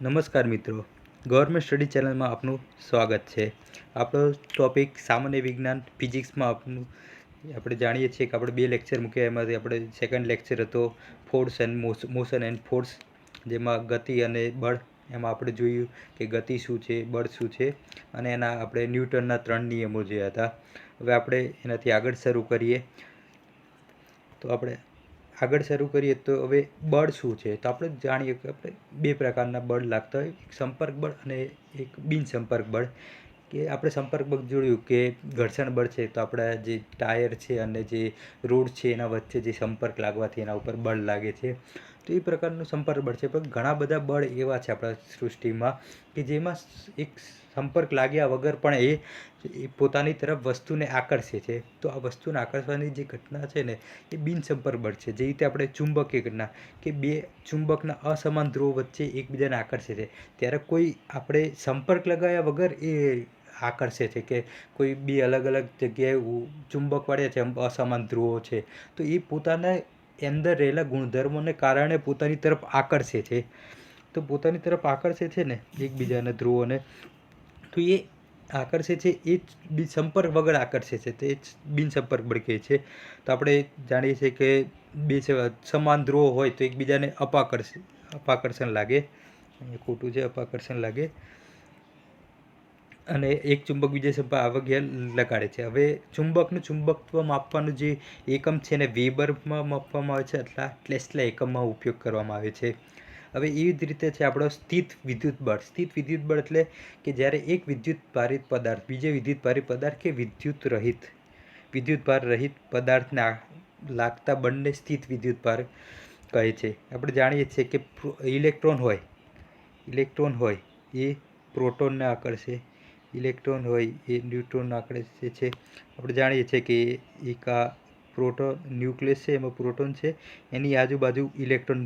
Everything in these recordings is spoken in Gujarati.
નમસ્કાર મિત્રો, ગવર્મેન્ટ સ્ટડી ચેનલમાં આપનું સ્વાગત છે. આપણો ટૉપિક સામાન્ય વિજ્ઞાન ફિઝિક્સમાં આપણે જાણીએ છીએ કે આપણે 2 લેક્ચર મૂક્યા. એમાંથી આપણે સેકન્ડ લેક્ચર હતો force and motion and force, જેમાં ગતિ અને બળ. એમાં આપણે જોયું કે ગતિ શું છે, બળ શું છે, અને એના આપણે ન્યૂટનના 3 નિયમો જોયા હતા. હવે આપણે એનાથી આગળ શરૂ કરીએ. તો હવે બળ શું છે? તો આપણે જાણીએ કે આપણે 2 પ્રકારના બળ લાગતા હોય, એક સંપર્ક બળ અને એક બિન સંપર્ક બળ. કે આપણે સંપર્ક બળ જોયું કે ઘર્ષણ બળ છે, તો આપણા જે ટાયર છે અને જે રોડ છે એના વચ્ચે જે સંપર્ક લાગવાથી એના ઉપર બળ લાગે છે. તો એ પ્રકારનું સંપર્ક બળ છે. પણ ઘણા બધા બળ એવા છે આપણા સૃષ્ટિમાં કે જેમાં એક સંપર્ક લાગ્યા વગર પણ એ પોતાની તરફ વસ્તુને આકર્ષે છે. તો આ વસ્તુને આકર્ષવાની જે ઘટના છે ને, એ બિનસંપર્ક બળ છે. જે રીતે આપણે ચુંબકીય ઘટના, કે 2 ચુંબકના અસમાન ધ્રુવો વચ્ચે એકબીજાને આકર્ષે છે, ત્યારે કોઈ આપણે સંપર્ક લગાવ્યા વગર એ આકર્ષે છે. કે કોઈ 2 અલગ અલગ જગ્યાએ ચુંબક વાળ્યા છે, અસમાન ધ્રુવો છે, તો એ પોતાના અંદર રહેલા ગુણધર્મોને કારણે પોતાની તરફ આકર્ષે છે. તો પોતાની તરફ આકર્ષે છે ને એકબીજાના ધ્રુવોને, તો એ આકર્ષે છે એ જ સંપર્ક વગર આકર્ષે છે, તે જ બિનસંપર્ક બળ કહે છે. તો આપણે જાણીએ છીએ કે 2 સમાન ધ્રુવો હોય તો એકબીજાને અપાકર્ષણ લાગે. ખોટું છે, અપાકર્ષણ લાગે, અને એક ચુંબક બીજા જગ્યાએ લગાડે છે. હવે ચુંબકનું ચુંબકત્વ માપવાનું જે એકમ છે ને વેબરમાં માપવામાં આવે છે, અથવા ટેસ્લા એકમમાં ઉપયોગ કરવામાં આવે છે. હવે એવી જ રીતે છે આપણો સ્થિત વિદ્યુત બળ. સ્થિત વિદ્યુત બળ એટલે કે જ્યારે એક વિદ્યુત ભારિત પદાર્થ બીજે વિદ્યુત ભારિત પદાર્થ કે વિદ્યુત ભાર રહિત પદાર્થને લાગતા બળને સ્થિત વિદ્યુત ભાર કહે છે. આપણે જાણીએ છીએ કે ઇલેક્ટ્રોન હોય એ પ્રોટોનને આકર્ષે, ઇલેક્ટ્રોન હોય એ ન્યુટ્રોનને આકર્ષે છે. આપણે જાણીએ છીએ કે એક આ પ્રોટોન ન્યુક્લિયસ છે, એમાં પ્રોટોન છે, એની આજુબાજુ ઇલેક્ટ્રોન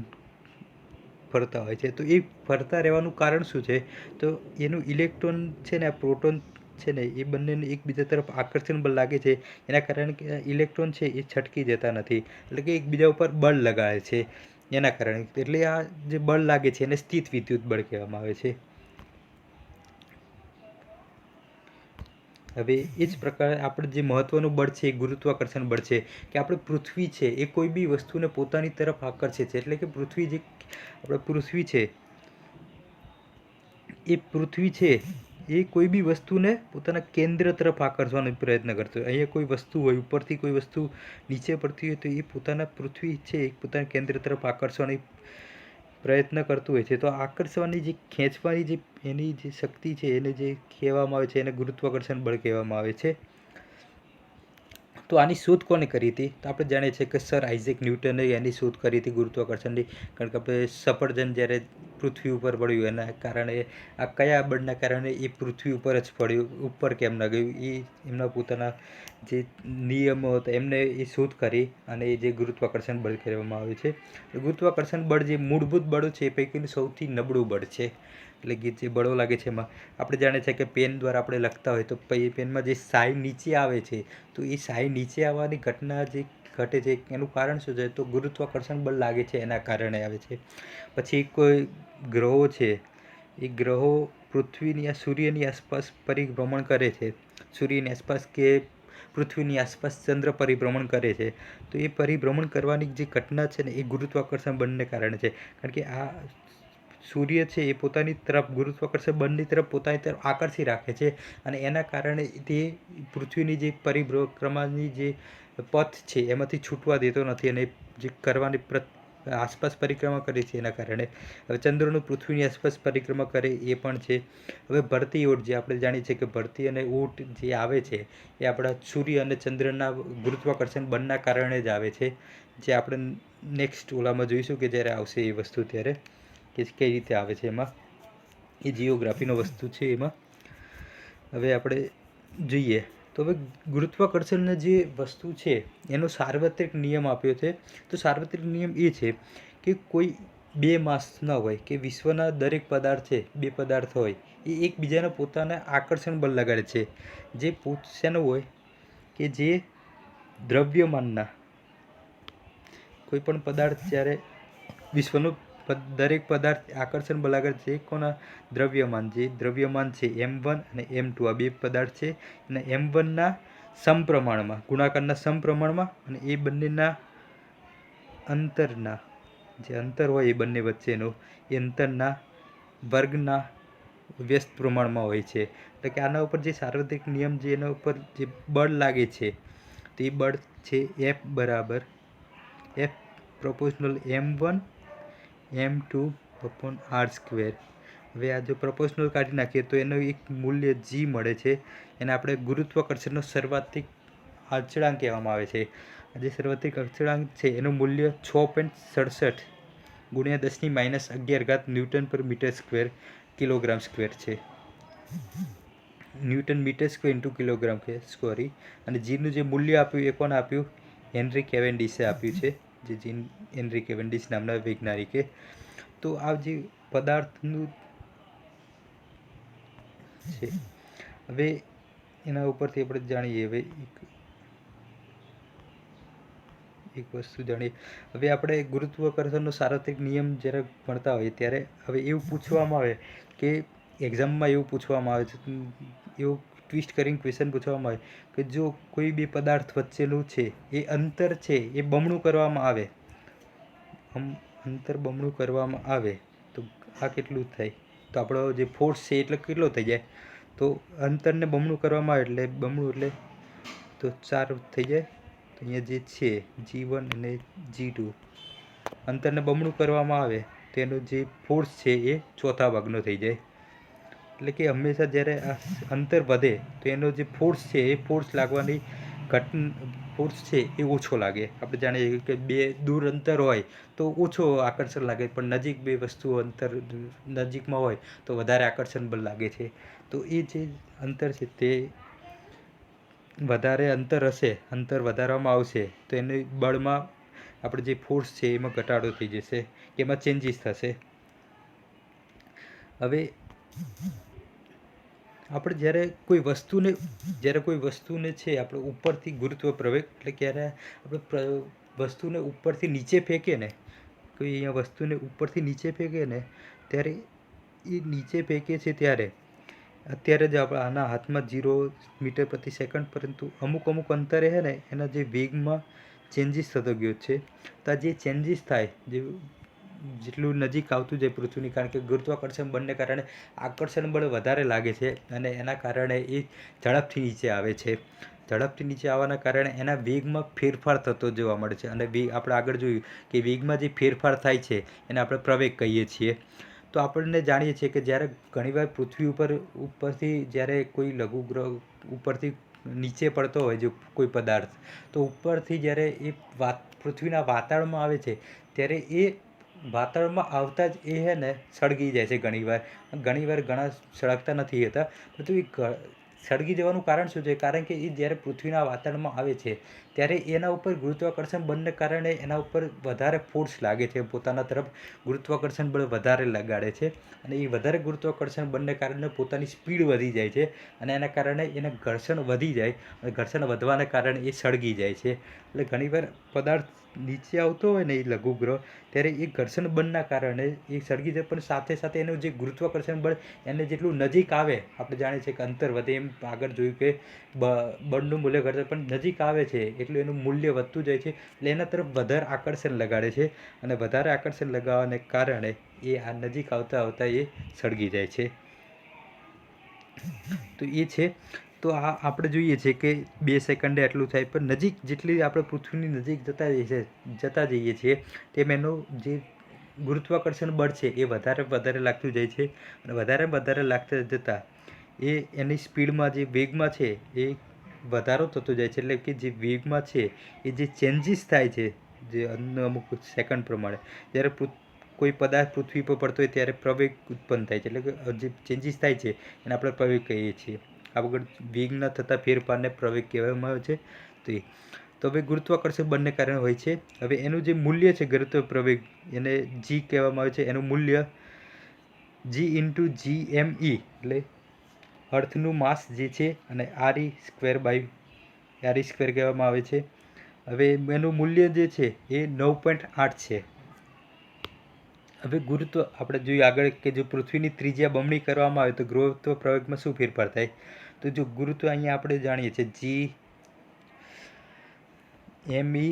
ફરતા હોય છે. તો એ ફરતા રહેવાનું કારણ શું છે? તો એનું ઇલેક્ટ્રોન છે ને, આ પ્રોટોન છે ને, એ બંનેને એકબીજા તરફ આકર્ષણ બળ લાગે છે. એના કારણે કે ઇલેક્ટ્રોન છે એ છટકી જતા નથી, એટલે કે એકબીજા ઉપર બળ લગાડે છે એના કારણે. એટલે આ જે બળ લાગે છે એને સ્થિત વિદ્યુત બળ કહેવામાં આવે છે. હવે એ જ પ્રકારે આપણે જે મહત્વનું બળ છે એ ગુરુત્વાકર્ષણ બળ છે. કે આપણે પૃથ્વી છે એ કોઈ બી વસ્તુને પોતાની તરફ આકર્ષે છે. એટલે કે પૃથ્વી છે એ કોઈ બી વસ્તુને પોતાના કેન્દ્ર તરફ આકર્ષવાનો પ્રયત્ન કરતો હોય. અહીંયા કોઈ વસ્તુ હોય, ઉપરથી કોઈ વસ્તુ નીચે પડતી હોય, તો એ પૃથ્વી છે એ પોતાના કેન્દ્ર તરફ આકર્ષવાનો પ્રયત્ન કરતું હોય છે. તો આકર્ષવાની જે ખેંચવાની જે એની જે શક્તિ છે એને જે કહેવામાં આવે છે એને ગુરુત્વાકર્ષણ બળ કહેવામાં આવે છે. તો આની શોધ કોને કરી હતી? તો આપણે જાણીએ છીએ કે સર આઇઝેક ન્યૂટને એની શોધ કરી હતી ગુરુત્વાકર્ષણની. કારણ કે આપણે સફરજન જ્યારે પૃથ્વી ઉપર પડ્યું એના કારણે, આ કયા બળના કારણે એ પૃથ્વી ઉપર જ પડ્યું, ઉપર કેમ ન ગયું, એ એમના પોતાના જે નિયમો હતા એમને એ શોધ કરી, અને એ જે ગુરુત્વાકર્ષણ બળ કહેવામાં આવે છે. ગુરુત્વાકર્ષણ બળ જે મૂળભૂત બળો છે એ પૈકીનું સૌથી નબળું બળ છે. એટલે કે જે બળો લાગે છે એમાં આપણે જાણીએ છીએ કે પેન દ્વારા આપણે લખતા હોય તો પેનમાં જે શાઈ નીચે આવે છે, તો એ શાઈ નીચે આવવાની ઘટના જે ઘટે છે એનું કારણ શું છે? તો ગુરુત્વાકર્ષણ બળ લાગે છે એના કારણે આવે છે. પછી કોઈ ગ્રહો છે, એ ગ્રહો પૃથ્વીની સૂર્યની આસપાસ પરિભ્રમણ કરે છે. સૂર્યની આસપાસ કે પૃથ્વીની આસપાસ ચંદ્ર પરિભ્રમણ કરે છે. તો એ પરિભ્રમણ કરવાની જે ઘટના છે ને એ ગુરુત્વાકર્ષણ બળને કારણે છે. કારણ કે આ સૂર્ય છે એ પોતાની તરફ ગુરુત્વાકર્ષણ બળની તરફ પોતાની તરફ આકર્ષી રાખે છે, અને એના કારણે તે પૃથ્વીની જે પરિભ્રમણની જે પથ છે એમાંથી છૂટવા દેતો નથી, અને જે કરવાની આસપાસ પરિક્રમા કરે છે એના કારણે. હવે ચંદ્રનું પૃથ્વીની આસપાસ પરિક્રમા કરે એ પણ છે. હવે ભરતી ઓટ, જે આપણે જાણીએ છીએ કે ભરતી અને ઓટ જે આવે છે એ આપણા સૂર્ય અને ચંદ્રના ગુરુત્વાકર્ષણ બળના કારણે જ આવે છે. જે આપણે નેક્સ્ટ ઓલામાં જોઈશું કે જ્યારે આવશે એ વસ્તુ ત્યારે, કે કઈ રીતે આવે છે એમાં, એ જીઓગ્રાફીનો વસ્તુ છે એમાં. હવે આપણે જોઈએ તો હવે ગુરુત્વાકર્ષણની જે વસ્તુ છે એનો સાર્વત્રિક નિયમ આપ્યો છે. તો સાર્વત્રિક નિયમ એ છે કે કોઈ 2 માસ ન હોય, કે વિશ્વના દરેક પદાર્થ છે, 2 પદાર્થ હોય, એ એકબીજાને પોતાના આકર્ષણ બળ લગાડે છે. જે શેનું હોય? કે જે દ્રવ્યમાનના કોઈ પણ પદાર્થ જ્યારે વિશ્વનું દરેક પદાર્થ આકર્ષણ બળ આગળ છે કોના દ્રવ્યમાન, જે દ્રવ્યમાન છે m1 અને m2 આ બે પદાર્થ છે અને m1ના સમપ્રમાણમાં ગુણાકારના સમપ્રમાણમાં અને એ બંનેના અંતરના જે અંતર હોય એ બંને વચ્ચેનો એ અંતરના વર્ગના વ્યસ્ત પ્રમાણમાં હોય છે. એટલે કે આના ઉપર જે સાર્વત્રિક નિયમ જે એના ઉપર જે બળ લાગે છે તો એ બળ છે F બરાબર F proportional m1 m2 upon r². હવે આ જો પ્રોપોર્શનલ કાઢી નાખીએ તો એનું એક મૂલ્ય g મળે છે. એને આપણે ગુરુત્વાકર્ષણનો સર્વાધિક અચળાંક કહેવામાં આવે છે. આ જે સર્વાધિક અચળાંક છે એનું મૂલ્ય 6.67 ગુણ્યા 10⁻11 ન્યૂટન પર મીટર સ્ક્વેર કિલોગ્રામ સ્ક્વેર છે. Newton metre square into kilogram છે સોરી. અને જીનું જે મૂલ્ય આપ્યું એ કોને આપ્યું? હેનરી કેવેન્ડિશે આપ્યું છે, જે જીન હેનરી કેવેન્ડિશ નામના વૈજ્ઞાનિકે. તો આ જે પદાર્થનું છે હવે એના ઉપરથી આપણે જાણીએ. હવે એક વસ્તુ જાણીએ. હવે આપણે ગુરુત્વાકર્ષણનો સાર્વત્રિક નિયમ જ્યારે ભણતા હોઈએ ત્યારે હવે એવું પૂછવામાં આવે કે એક્ઝામમાં એવું પૂછવામાં આવે છે, એવું ટ્વિસ્ટ કરીને ક્વેશ્ચન પૂછવામાં આવે કે જો કોઈ બે પદાર્થ વચ્ચેનું છે એ અંતર છે એ બમણું કરવામાં આવે, અંતર બમણું કરવામાં આવે તો આ કેટલું થાય? તો આપણો જે ફોર્સ છે એટલે કેટલો થઈ જાય? તો અંતરને બમણું કરવામાં આવે એટલે બમણું એટલે તો 4 થઈ જાય. તો અહીંયા જે છે g1 અને g2 અંતરને બમણું કરવામાં આવે તો એનો જે ફોર્સ છે એ ચોથા ભાગનો થઈ જાય. એટલે કે હંમેશા જ્યારે આ અંતર વધે તો એનો જે ફોર્સ છે એ ફોર્સ લાગવાની ફોર્સ છે એ ઓછો લાગે. આપણે જાણીએ કે બે દૂર અંતર હોય તો ઓછો આકર્ષણ લાગે, પણ નજીક બે વસ્તુઓ અંતર નજીકમાં હોય તો વધારે આકર્ષણ બળ લાગે છે. તો એ જે અંતર છે તે વધારે અંતર હશે, અંતર વધારવામાં આવશે તો એને બળમાં આપણે જે ફોર્સ છે એમાં ઘટાડો થઈ જશે, એમાં ચેન્જીસ થશે. હવે આપણે જ્યારે કોઈ વસ્તુને છે આપણે ઉપરથી ગુરુત્વ પ્રવેગ એટલે ક્યારે આપણે વસ્તુને ઉપરથી નીચે ફેંકે ને, કોઈ અહીંયા વસ્તુને ઉપરથી નીચે ફેંકે ને ત્યારે એ નીચે ફેંકે છે ત્યારે અત્યારે જ આપણા આના હાથમાં 0 મીટર પ્રતિ સેકન્ડ, પરંતુ અમુક અંતરે છે ને એના જે વેગમાં ચેન્જીસ થતો ગયો છે. તો આ જે ચેન્જીસ થાય, જેટલું નજીક આવતું જાય પૃથ્વીની, કારણ કે ગુરુત્વાકર્ષણ બળને કારણે આકર્ષણ બળ વધારે લાગે છે અને એના કારણે એ ઝડપથી નીચે આવે છે. ઝડપથી નીચે આવવાના કારણે એના વેગમાં ફેરફાર થતો જોવા મળે છે. અને વેગ આપણે આગળ જોયું કે વેગમાં જે ફેરફાર થાય છે એને આપણે પ્રવેગ કહીએ છીએ. તો આપણને જાણીએ છીએ કે જ્યારે ઘણીવાર પૃથ્વી ઉપરથી જ્યારે કોઈ લઘુગ્રહ ઉપરથી નીચે પડતો હોય જો કોઈ પદાર્થ, તો ઉપરથી જ્યારે એ પૃથ્વીના વાતાવરણમાં આવે છે ત્યારે એ વાતાવરણમાં આવતા જ એ છે ને સળગી જાય છે. ઘણીવાર ઘણા સળગતા નથી હોતા, પરંતુ એ સળગી જવાનું કારણ શું છે? કારણ કે એ જ્યારે પૃથ્વીના વાતાવરણમાં આવે છે ત્યારે એના ઉપર ગુરુત્વાકર્ષણ બળને કારણે એના ઉપર વધારે ફોર્સ લાગે છે, પોતાના તરફ ગુરુત્વાકર્ષણ બળ વધારે લગાડે છે અને એ વધારે ગુરુત્વાકર્ષણ બળને કારણે પોતાની સ્પીડ વધી જાય છે અને એના કારણે એને ઘર્ષણ વધી જાય અને ઘર્ષણ વધવાને કારણે એ સળગી જાય છે. એટલે ઘણીવાર પદાર્થ નીચે આવતો હોય ને એ લઘુગ્રહ ત્યારે એ ઘર્ષણ બળના કારણે એ સળગી જાય, પણ સાથે સાથે એનું જે ગુરુત્વાકર્ષણ બળ એને જેટલું નજીક આવે, આપણે જાણીએ છીએ કે અંતર વધે એમ આગળ જોયું કે બળનું મૂલ્ય ઘટે, પણ નજીક આવે છે એટલું એનું મૂલ્ય વધતું જાય છે. એટલે એના તરફ વધારે આકર્ષણ લગાડે છે અને વધારે આકર્ષણ લગાવવાને કારણે એ આ નજીક આવતા એ સળગી જાય છે. તો એ છે. તો આ આપણે જોઈએ છીએ કે 2 સેકન્ડે આટલું થાય, પણ નજીક જેટલી આપણે પૃથ્વીની નજીક જતા જઈએ છીએ તેમ એનું જે ગુરુત્વાકર્ષણ બળ છે એ વધારે લાગતું જાય છે અને વધારે લાગતા જતાં એ એની સ્પીડમાં જે વેગમાં છે એ વધારો થતો જાય છે. એટલે કે જે વેગમાં છે એ જે ચેન્જીસ થાય છે જે અમુક સેકન્ડ પ્રમાણે, જ્યારે કોઈ પદાર્થ પૃથ્વી પર પડતો હોય ત્યારે પ્રવેગ ઉત્પન્ન થાય છે. એટલે કે જે ચેન્જીસ થાય છે એને આપણે પ્રવેગ કહીએ છીએ. આગળ વેગના થતા ફેરફારને પ્રવેગ કહેવામાં આવે છે. તો હવે ગુરુત્વાકર્ષણ બળને કારણે હોય છે. હવે એનું જે મૂલ્ય છે ગુરુત્વ પ્રવેગ એને g કહેવામાં આવે છે. એનું મૂલ્ય g ઇન્ટુ gme એટલે અર્થનું માસ જે છે અને re² કહેવામાં આવે છે. હવે એનું મૂલ્ય જે છે એ 9.8 છે. હવે ગુરુત્વ આપણે જોયું આગળ કે જો પૃથ્વીની ત્રિજ્યા બમણી કરવામાં આવે તો ગુરુત્વ પ્રવેગમાં શું ફેરફાર થાય? તો જો ગુરુત્વ અહીંયા આપણે જાણીએ છીએ GmE,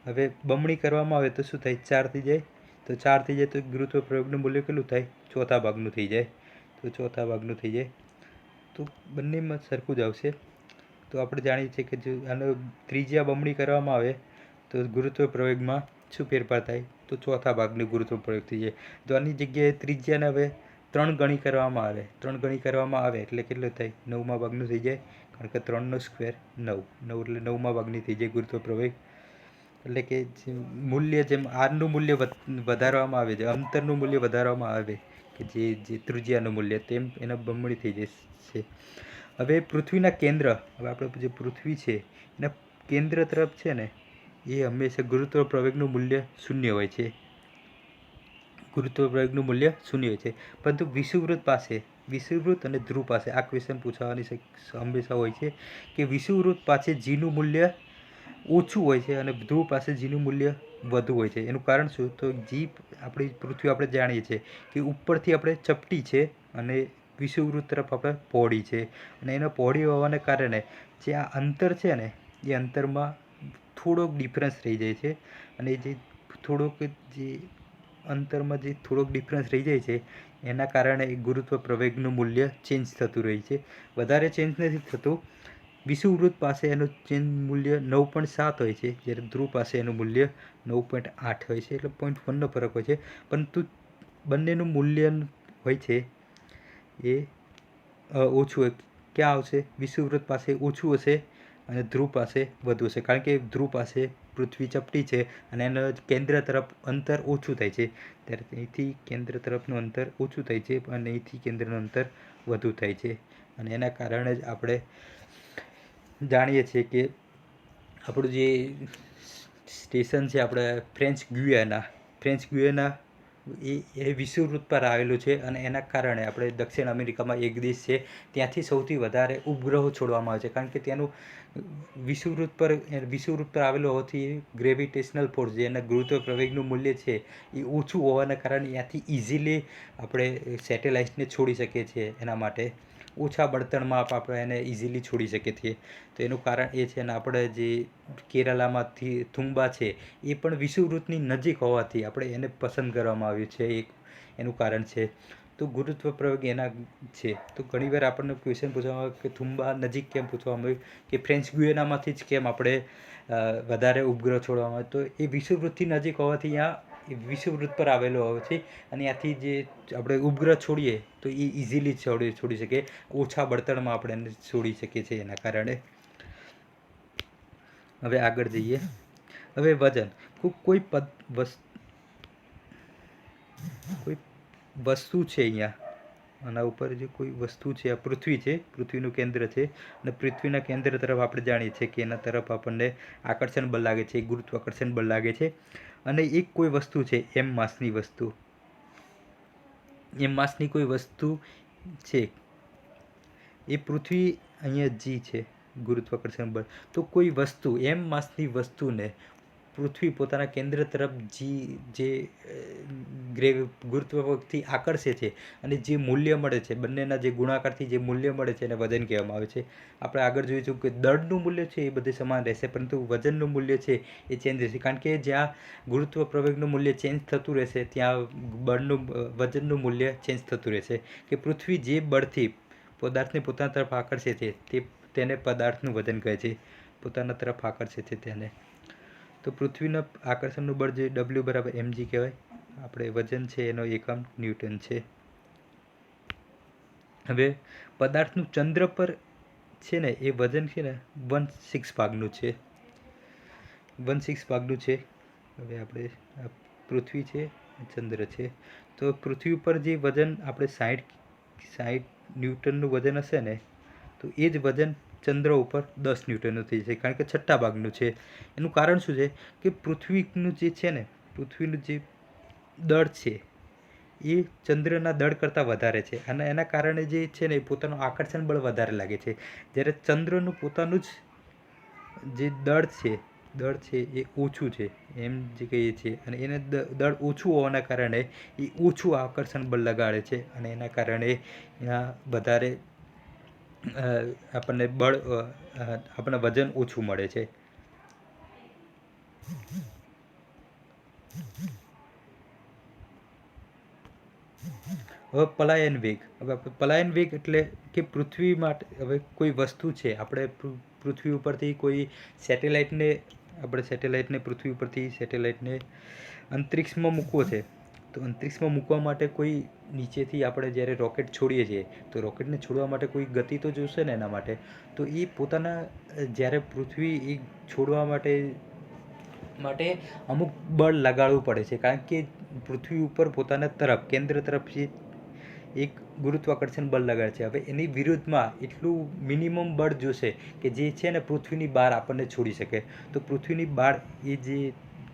હવે બમણી કરવામાં આવે તો શું થાય? 4 થઈ જાય. તો 4 થઈ જાય તો ગુરુત્વ પ્રવેગનું મૂલ્ય કેટલું થાય? ચોથા ભાગનું થઈ જાય. તો ચોથા ભાગનું થઈ જાય તો બંનેમાં સરખું જ આવશે. તો આપણે જાણીએ છીએ કે જો આનો ત્રિજ્યા બમણી કરવામાં આવે તો ગુરુત્વ પ્રવેગમાં શું ફેરફાર થાય? તો ચોથા ભાગનું ગુરુત્વ પ્રવેગ થઈ જાય. તો આની જગ્યાએ ત્રિજ્યાને હવે 3 ગણી કરવામાં આવે, 3 ગણી કરવામાં આવે એટલે કેટલું થાય? 9મા ભાગનું થઈ જાય, કારણ કે 3નો સ્ક્વેર 9, 9 એટલે 9મા ભાગની થઈ જાય ગુરુત્વ પ્રવેગ. એટલે કે મૂલ્ય જેમ આરનું મૂલ્ય વધારવામાં આવે છે, અંતરનું મૂલ્ય વધારવામાં આવે કે જે ત્રિજ્યાનું મૂલ્ય, તેમ એના બમણી થઈ જશે. હવે પૃથ્વીના કેન્દ્ર, હવે આપણે જે પૃથ્વી છે એના કેન્દ્ર તરફ છે ને એ હંમેશા ગુરુત્વ પ્રવેગનું મૂલ્ય 0 હોય છે. ગુરુત્વ પ્રવેગનું મૂલ્ય 0 હોય છે. પરંતુ વિષુવવૃત્ત પાસે, વિષુવવૃત્ત અને ધ્રુવ પાસે આ ક્વેશ્ચન પૂછવાની હંમેશા હોય છે કે વિષુવવૃત્ત પાસે જીનું મૂલ્ય ઓછું હોય છે અને ધ્રુવ પાસે જીનું મૂલ્ય વધુ હોય છે. એનું કારણ શું? તો જી આપણી પૃથ્વી આપણે જાણીએ છીએ કે ઉપરથી આપણે ચપટી છે અને વિષુવવૃત્ત તરફ આપણે પહોળી છે, અને એના પહોળી હોવાને કારણે જે આ અંતર છે ને એ અંતરમાં થોડોક ડિફરન્સ રહી જાય છે, અને જે થોડોક જે અંતરમાં જે થોડોક ડિફરન્સ રહી જાય છે એના કારણે ગુરુત્વ પ્રવેગનું મૂલ્ય ચેન્જ થતું રહે છે. વધારે ચેન્જ નથી થતું. વિષુવવૃત્ત પાસે એનું ચેન્જ મૂલ્ય 9.7 હોય છે, જ્યારે ધ્રુવ પાસે એનું મૂલ્ય 9.8 હોય છે, એટલે 0.1નો ફરક હોય છે. પરંતુ બંનેનું મૂલ્ય હોય છે એ ઓછું હોય. ક્યાં આવશે? વિષુવવૃત્ત પાસે ઓછું હશે અને ધ્રુવ પાસે વધુ હશે, કારણ કે ધ્રુવ પાસે પૃથ્વી ચપટી છે અને એના કેન્દ્ર તરફ અંતર ઓછું થાય છે, ત્યારે અહીંથી કેન્દ્ર તરફનું અંતર ઓછું થાય છે અને અહીંથી કેન્દ્રનું અંતર વધુ થાય છે. અને એના કારણે જ આપણે જાણીએ છીએ કે આપણું જે સ્ટેશન છે આપણે ફ્રેન્ચ ગુયાના એ વિષુવવૃત્ત પર આવેલું છે, અને એના કારણે આપણે દક્ષિણ અમેરિકામાં એક દેશ છે ત્યાંથી સૌથી વધારે ઉપગ્રહો છોડવામાં આવે છે, કારણ કે ત્યાંનું વિષુવવૃત્ત પર આવેલું હોવાથી ગ્રેવિટેશનલ ફોર્સ, જે એના ગુરુત્વ પ્રવેગનું મૂલ્ય છે એ ઓછું હોવાના કારણે ત્યાંથી ઇઝીલી આપણે સેટેલાઇટને છોડી શકીએ છીએ. એના માટે ઓછા બળતણમાં આપણે એને ઇઝીલી છોડી શકીએ છીએ. તો એનું કારણ એ છે. અને આપણે જે કેરાલામાંથી થુંબા છે એ પણ વિષુવવૃત્તની નજીક હોવાથી આપણે એને પસંદ કરવામાં આવ્યું છે, એક એનું કારણ છે. તો ગુરુત્વ પ્રવેગ એના છે. તો ઘણીવાર આપણને ક્વેશ્ચન પૂછવામાં આવે કે થુંબા નજીક કેમ પૂછવામાં આવ્યું, કે ફ્રેન્ચ ગુયાનામાંથી જ કેમ આપણે વધારે ઉપગ્રહ છોડવામાં આવે? તો એ વિષુવવૃત્તથી નજીક હોવાથી અહીંયા વિષુવવૃત્ત પર આવેલો હોય છે, અને ત્યાંથી જે આપણે ઉપગ્રહ છોડીએ તો એ ઇઝીલી છોડી શકીએ, ઓછા બળતણમાં આપણે એને છોડી શકીએ છીએ એના કારણે. હવે આગળ જઈએ. હવે વજન, કોઈ વસ્તુ છે અહીંયા, આના ઉપર જે કોઈ વસ્તુ છે, આ પૃથ્વી છે, પૃથ્વીનું કેન્દ્ર છે, અને પૃથ્વીના કેન્દ્ર તરફ આપણે જાણીએ છીએ કે એના તરફ આપણને આકર્ષણ બળ લાગે છે, ગુરુત્વાકર્ષણ બળ લાગે છે. અને એક કોઈ વસ્તુ છે એમ માસની કોઈ વસ્તુ છે, એ પૃથ્વી અહીંયા જી છે ગુરુત્વાકર્ષણ બળ. તો કોઈ વસ્તુ એમ માસની વસ્તુને પૃથ્વી પોતાના કેન્દ્ર તરફ જે ગુરુત્વાકર્ષણથી આકર્ષે છે અને જે મૂલ્ય મળે છે, બંનેના જે ગુણાકારથી જે મૂલ્ય મળે છે એને વજન કહેવામાં આવે છે. આપણે આગળ જોઈશું કે દળનું મૂલ્ય છે એ બધે સમાન રહેશે, પરંતુ વજનનું મૂલ્ય છે એ ચેન્જ રહેશે, કારણ કે જ્યાં ગુરુત્વ પ્રવેગનું મૂલ્ય ચેન્જ થતું રહેશે ત્યાં વજનનું મૂલ્ય ચેન્જ થતું રહેશે. કે પૃથ્વી જે બળથી પદાર્થને પોતાના તરફ આકર્ષે છે તેને પદાર્થનું વજન કહે છે, પોતાના તરફ આકર્ષે છે તેને. તો પૃથ્વીના આકર્ષણનું બળ જે W = mg કહેવાય. આપણે વજન છે એનો એકમ ન્યૂટન છે. હવે પદાર્થનું ચંદ્ર પર છે ને એ વજન છે ને 1/6 ભાગનું છે, 1/6 ભાગનું છે. હવે આપણે પૃથ્વી છે, ચંદ્ર છે, તો પૃથ્વી ઉપર જે વજન આપણે 60 ન્યૂટનનું વજન હશે ને, તો એ જ વજન ચંદ્ર ઉપર 10 ન્યૂટનનું થઈ જશે, કારણ કે છઠ્ઠા ભાગનું છે. એનું કારણ શું છે કે પૃથ્વીનું જે છે ને, પૃથ્વીનું જે દળ છે એ ચંદ્રના દળ કરતાં વધારે છે, અને એના કારણે જે છે ને એ પોતાનું આકર્ષણ બળ વધારે લાગે છે, જ્યારે ચંદ્રનું પોતાનું જ જે દળ છે દળ છે એ ઓછું છે એમ જે કહીએ છીએ, અને એને દળ ઓછું હોવાના કારણે એ ઓછું આકર્ષણ બળ લગાડે છે, અને એના કારણે એના વધારે આપણને બળ આપણને વજન ઓછું મળે છે. હવે પલાયન વેગ, હવે પલાયન વેગ એટલે કે પૃથ્વી માટે, હવે કોઈ વસ્તુ છે, આપણે પૃથ્વી ઉપરથી કોઈ સેટેલાઇટને, આપણે સેટેલાઇટને પૃથ્વી ઉપરથી સેટેલાઇટને અંતરિક્ષમાં મૂકવો છે, તો અંતરિક્ષમાં મૂકવા માટે કોઈ નીચેથી આપણે જ્યારે રોકેટ છોડીએ છીએ, તો રોકેટને છોડવા માટે કોઈ ગતિ તો જોશે ને એના માટે. તો એ પોતાના જ્યારે પૃથ્વી એ છોડવા માટે અમુક બળ લગાડવું પડે છે, કારણ કે પૃથ્વી ઉપર પોતાના તરફ કેન્દ્ર તરફથી એક ગુરુત્વાકર્ષણ બળ લગાડે છે. હવે એની વિરુદ્ધમાં એટલું મિનિમમ બળ જોશે કે જે છે ને પૃથ્વીની બહાર આપણને છોડી શકે. તો પૃથ્વીની બહાર એ જે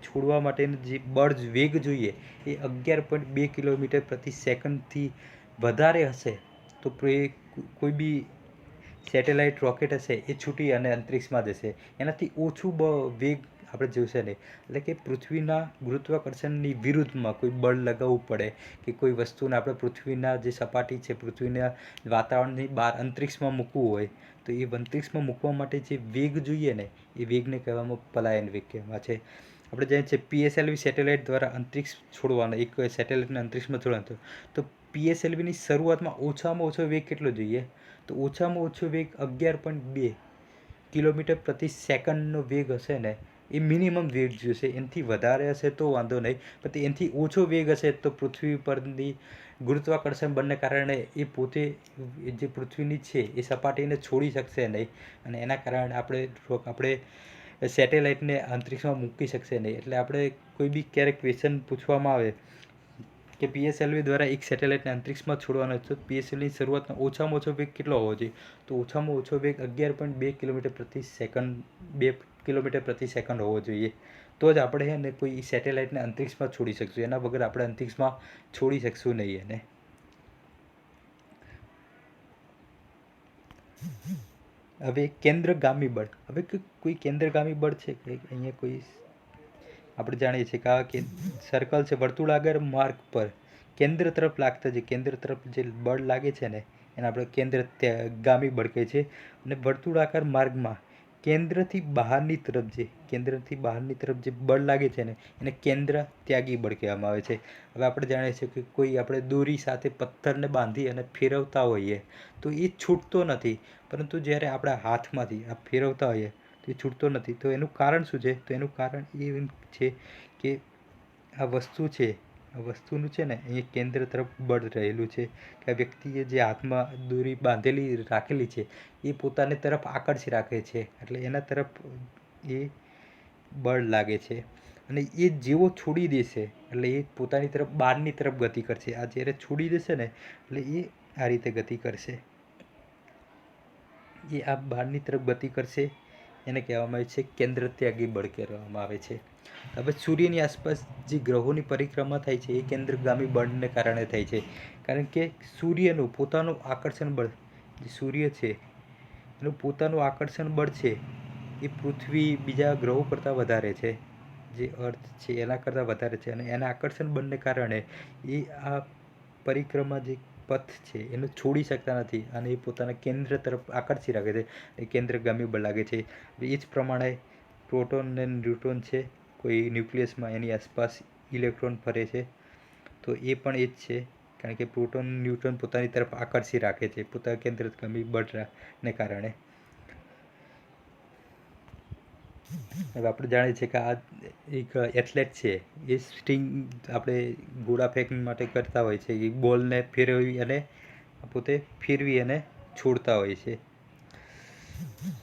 છોડવા માટેનું જે બળ વેગ જોઈએ એ 11.2 કિલોમીટર પ્રતિ સેકન્ડથી વધારે હશે, તો કોઈ બી સેટેલાઇટ રોકેટ હશે એ છૂટી અને અંતરિક્ષમાં જશે. એનાથી ઓછું વેગ આપણે જોશે નહીં. એટલે કે પૃથ્વીના ગુરુત્વાકર્ષણની વિરુદ્ધમાં કોઈ બળ લગાવવું પડે, કે કોઈ વસ્તુને આપણે પૃથ્વીના જે સપાટી છે, પૃથ્વીના વાતાવરણની બહાર અંતરિક્ષમાં મૂકવું હોય, તો એ અંતરિક્ષમાં મૂકવા માટે જે વેગ જોઈએ ને, એ વેગને કહેવામાં પલાયન વેગ કહેવામાં છે. આપણે જાણીએ છીએ પીએસએલવી સેટેલાઇટ દ્વારા અંતરિક્ષ છોડવાનો, એક સેટેલાઇટને અંતરિક્ષમાં છોડવાનો, તો પીએસએલવીની શરૂઆતમાં ઓછામાં ઓછો વેગ કેટલો જોઈએ, તો ઓછામાં ઓછો વેગ 11.2 કિલોમીટર પ્રતિ સેકન્ડનો વેગ હશે ને, એ મિનિમમ વેગ જોશે. એનાથી વધારે હશે તો વાંધો નહીં, પણ એનાથી ઓછો વેગ હશે તો પૃથ્વી પરની ગુરુત્વાકર્ષણ બળને કારણે એ પોતે જે પૃથ્વીની છે એ સપાટીને છોડી શકશે નહીં, અને એના કારણે આપણે સેટેલાઇટને અંતરિક્ષમાં મૂકી શકશે નહીં. એટલે આપણે કોઈ બી ક્યારેક ક્વેશ્ચન પૂછવામાં આવે કે પીએસએલવી દ્વારા એક સેટેલાઇટને અંતરિક્ષમાં છોડવાનો છે, તો પીએસએલવીની શરૂઆતમાં ઓછામાં ઓછો વેગ કેટલો હોવો જોઈએ, તો ઓછામાં ઓછો વેગ 11.2 કિલોમીટર પ્રતિ સેકન્ડ હોવો જોઈએ. તો જ આપણે એને કોઈ સેટેલાઇટને અંતરિક્ષમાં છોડી શકશું. એના વગર આપણે અંતરિક્ષમાં છોડી શકશું નહીં એને. હવે કેન્દ્રગામી બળ, હવે કોઈ કેન્દ્રગામી બળ છે કે અહીંયા કોઈ, આપણે જાણીએ છીએ કે આ સર્કલ છે, વર્તુળાકાર માર્ગ પર કેન્દ્ર તરફ લાગતા જે કેન્દ્ર તરફ જે બળ લાગે છે ને એને આપણે કેન્દ્રગામી બળ કહીએ છીએ. અને વર્તુળાકાર માર્ગમાં કેન્દ્રથી બહારની તરફ જે બળ લાગે છે ને એને કેન્દ્ર ત્યાગી બળ કહેવામાં આવે છે. હવે આપણે જાણીએ છીએ કે કોઈ આપણે દોરી સાથે પથ્થરને બાંધી અને ફેરવતા હોઈએ તો એ છૂટતો નથી, પરંતુ જ્યારે આપણા હાથમાંથી આ ફેરવતા હોઈએ તો એ છૂટતો નથી. તો એનું કારણ શું છે, તો એનું કારણ એ છે કે આ વસ્તુ છે, આ વસ્તુનું છે ને અહીંયા કેન્દ્ર તરફ બળ રહેલું છે, કે આ વ્યક્તિએ જે હાથમાં દોરી બાંધેલી રાખેલી છે એ પોતાને તરફ આકર્ષી રાખે છે, એટલે એના તરફ એ બળ લાગે છે. અને એ જેવો છોડી દેશે એટલે એ પોતાની તરફ બહારની તરફ ગતિ કરશે. આ જ્યારે છોડી દેશે ને એટલે એ આ રીતે ગતિ કરશે, એ આ બહારની તરફ ગતિ કરશે, એને કહેવામાં આવે છે કેન્દ્ર ત્યાગી બળ કહેવામાં આવે છે. હવે સૂર્યની આસપાસ જે ગ્રહોની પરિક્રમા થાય છે એ કેન્દ્રગામી બળને કારણે થાય છે, કારણ કે સૂર્યનું પોતાનું આકર્ષણ બળ, જે સૂર્ય છે એનું પોતાનું આકર્ષણ બળ છે એ પૃથ્વી બીજા ગ્રહો કરતાં વધારે છે, જે અર્થ છે એના કરતાં વધારે છે, અને એના આકર્ષણ બળને કારણે એ આ પરિક્રમા જે પથ છે એનું છોડી શકતા નથી, અને એ પોતાના કેન્દ્ર તરફ આકર્ષી રાખે છે, એ કેન્દ્રગામી બળ લાગે છે. એ જ પ્રમાણે પ્રોટોન અને ન્યુટ્રોન છે, કોઈ ન્યુક્લિયસમાં એની આસપાસ ઇલેક્ટ્રોન ફરે છે, તો એ પણ એ જ છે, કારણ કે પ્રોટોન ન્યુટ્રોન પોતાની તરફ આકર્ષી રાખે છે પોતાના કેન્દ્રગામી બળને કારણે. હવે આપણે જાણીએ છીએ કે આ એક એથ્લેટ છે એ સ્ટ્રિંગ આપણે ગોળા ફેંક માટે કરતા હોય છે, એ બોલને ફેરવી અને પોતે ફેરવી અને છોડતા હોય છે.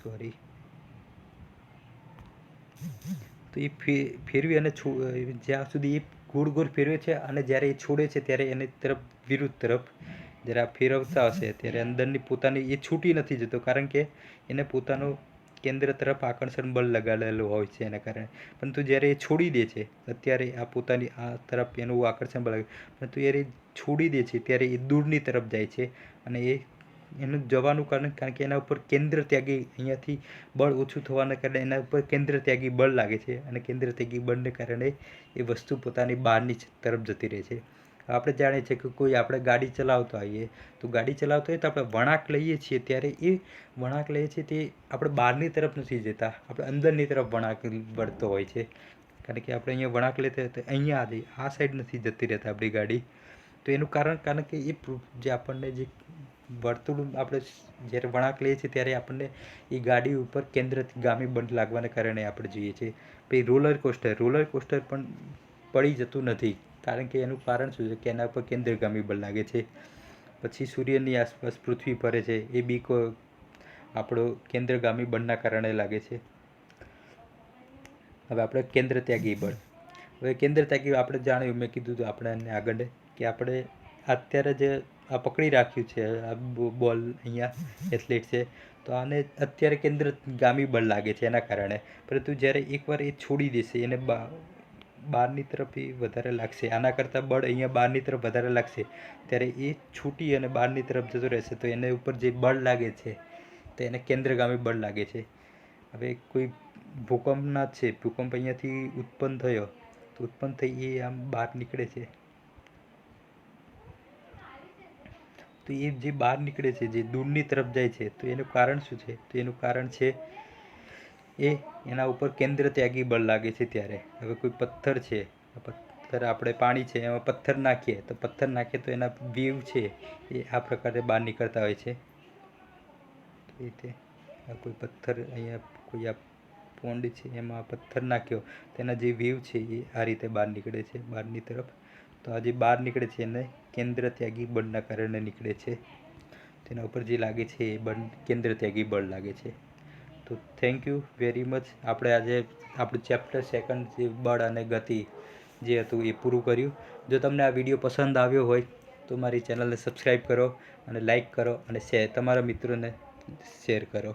સોરી, તો એ ફેરવી અને જ્યાં સુધી એ ગોળ ગોળ ફેરવે છે અને જ્યારે એ છોડે છે ત્યારે એની તરફ વિરુદ્ધ તરફ જ્યારે આ ફેરવતા હશે ત્યારે અંદરની પોતાની એ છૂટી નથી જતો, કારણ કે એને પોતાનું કેન્દ્ર તરફ આકર્ષણ બળ લગાડેલું હોય છે એના કારણે. પરંતુ જ્યારે એ છોડી દે છે અત્યારે આ પોતાની આ તરફ એનું આકર્ષણ બળ લાગે, પરંતુ જ્યારે છોડી દે છે ત્યારે એ દૂરની તરફ જાય છે અને એ એનું જવાનું કારણ કે એના ઉપર કેન્દ્ર ત્યાગી અહીંયાથી બળ ઓછું થવાના કારણે એના ઉપર કેન્દ્ર ત્યાગી બળ લાગે છે અને કેન્દ્ર ત્યાગી બળને કારણે એ વસ્તુ પોતાની બહારની તરફ જતી રહે છે. આપણે જાણીએ છીએ કે કોઈ આપણે ગાડી ચલાવતા હોઈએ તો ગાડી ચલાવતા હોઈએ તો આપણે વળાંક લઈએ છીએ ત્યારે એ વળાંક લઈએ છીએ તે આપણે બહારની તરફ નથી જતા, આપણે અંદરની તરફ વળાંક વળતો હોય છે. કારણ કે આપણે અહીંયા વળાંક લેતા હોય તો અહીંયા આ સાઈડ નથી જતી રહેતા આપણી ગાડી. તો એનું કારણ કે એ જે આપણને જે વર્તુળ આપણે જ્યારે વળાંક લઈએ છીએ ત્યારે આપણને એ ગાડી ઉપર કેન્દ્રગામી બળ લાગવાને કારણે આપણે જોઈએ છીએ. પછી રોલર કોસ્ટર પણ પડી જતું નથી, કારણ કે એનું કારણ શું છે કે એના ઉપર કેન્દ્રગામી બળ લાગે છે. પછી સૂર્યની આસપાસ પૃથ્વી ફરે છે એ બી આપણો કેન્દ્રગામી બળના કારણે લાગે છે. હવે આપણે કેન્દ્ર ત્યાગી બળ. હવે કેન્દ્ર ત્યાગી આપણે જાણ્યું, મેં કીધું હતું આપણે આગળ કે આપણે અત્યારે જે આ પકડી રાખ્યું છે આ બોલ અહીંયા એથ્લેટ છે, તો આને અત્યારે કેન્દ્રગામી બળ લાગે છે એના કારણે. પરંતુ જ્યારે એકવાર એ છોડી દેશે એને બહારની તરફ એ વધારે લાગશે, આના કરતાં બળ અહીંયા બહારની તરફ વધારે લાગશે, ત્યારે એ છૂટી અને બહારની તરફ જતો રહેશે. તો એના ઉપર જે બળ લાગે છે તો એને કેન્દ્રગામી બળ લાગે છે. હવે કોઈ ભૂકંપના છે, ભૂકંપ અહીંયાથી ઉત્પન્ન થયો તો ઉત્પન્ન થઈ એ આમ બહાર નીકળે છે, તો એ જે બહાર નીકળે છે જે દૂરની તરફ જાય છે તો એનું કારણ શું છે? તો એનું કારણ છે એના ઉપર કેન્દ્ર ત્યાગી બળ લાગે છે ત્યારે. હવે કોઈ પથ્થર છે, પથ્થર આપણે પાણી છે એમાં પથ્થર નાખીએ તો એના વેવ છે એ આ પ્રકારે બહાર નીકળતા હોય છે. તો એ રીતે કોઈ પથ્થર અહીંયા કોઈ આ પોન્ડ છે એમાં પથ્થર નાખ્યો તો એના જે વેવ છે એ આ રીતે બહાર નીકળે છે બહારની તરફ. તો આ જે બહાર નીકળે છે એને કેન્દ્ર ત્યાગી બળના કારણે નીકળે છે. તેના ઉપર જે લાગે છે એ બળ કેન્દ્ર ત્યાગી બળ લાગે છે. તો થેન્ક યુ વેરી મચ. આપણે આજે આપણું ચેપ્ટર સેકન્ડ જે બળ અને ગતિ જે હતું એ પૂરું કર્યું. જો તમને આ વિડીયો પસંદ આવ્યો હોય તો મારી ચેનલને સબસ્ક્રાઈબ કરો અને લાઈક કરો અને તમારા મિત્રોને શેર કરો.